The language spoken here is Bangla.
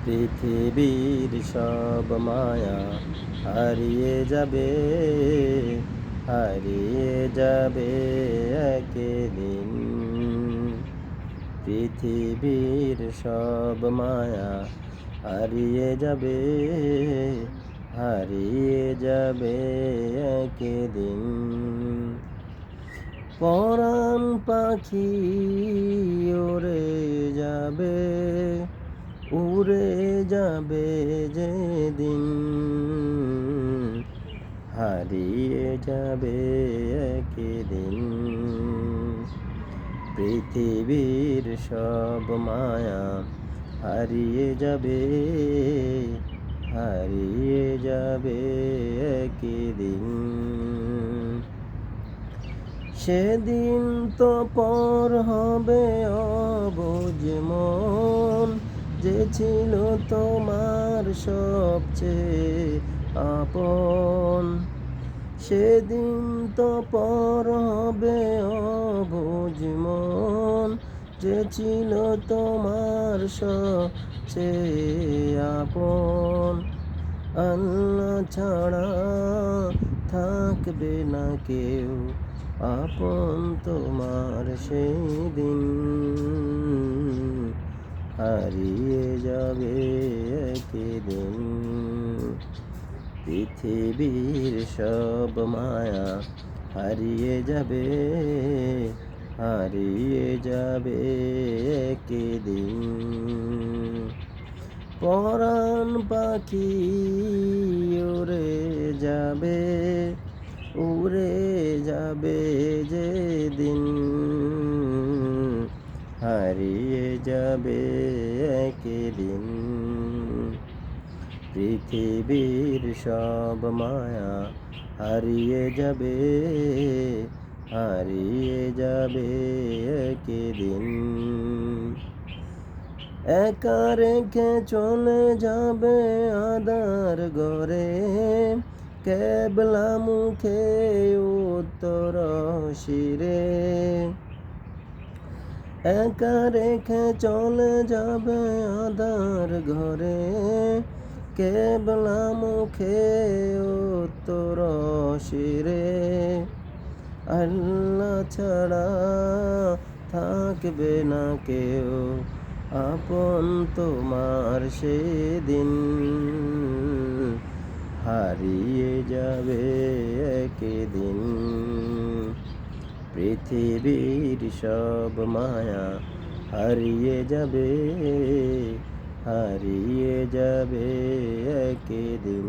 পৃথিবীর সব মায়া হারিয়ে যাবে, হারিয়ে যাবে একদিন। পৃথিবীর সব মায়া হারিয়ে যাবে, হারিয়ে যাবে একদিন। পরাণ পাখি উড়ে যাবে, উড়ে যাবে যেদিন, হারিয়ে যাবে একদিন। পৃথিবীর সব মায়া হারিয়ে যাবে, হারিয়ে যাবে একদিন। সেদিন তো পর হবে অবুঝ মন, যে ছিল তোমার সবচেয়ে আপন। সেদিন তো পর হবে অবুঝ মন, যে ছিল তোমার সবচেয়ে আপন। আল্লাহ ছাড়া থাকবে না কেউ আপন তোমার সেদিন, হারিয়ে যাবে একদিন। পৃথিবীর সব মায়া হারিয়ে যাবে, হারিয়ে যাবে একদিন। পরাণ পাখি উড়ে যাবে, উড়ে যাবে যেদিন, হারিয়ে যাবে একদিন। পৃথিবীর সব মায়া হারিয়ে যাবে, হারিয়ে যাবে একদিন। একা রেখে চলে যাবে আঁধার ঘরে, কেবলা মুখে উত্তর শিরে। একা রেখে চলে যাবে আঁধার ঘরে, কেবলা মুখে উত্তর শিরে। আল্লাহ ছাড়া থাকবে না কেউ আপন তোমার সেদিন, হারিয়ে যাবে একদিন। পৃথিবীর সব মায়া হারিয়ে যাবে, হারিয়ে যাবে একদিন।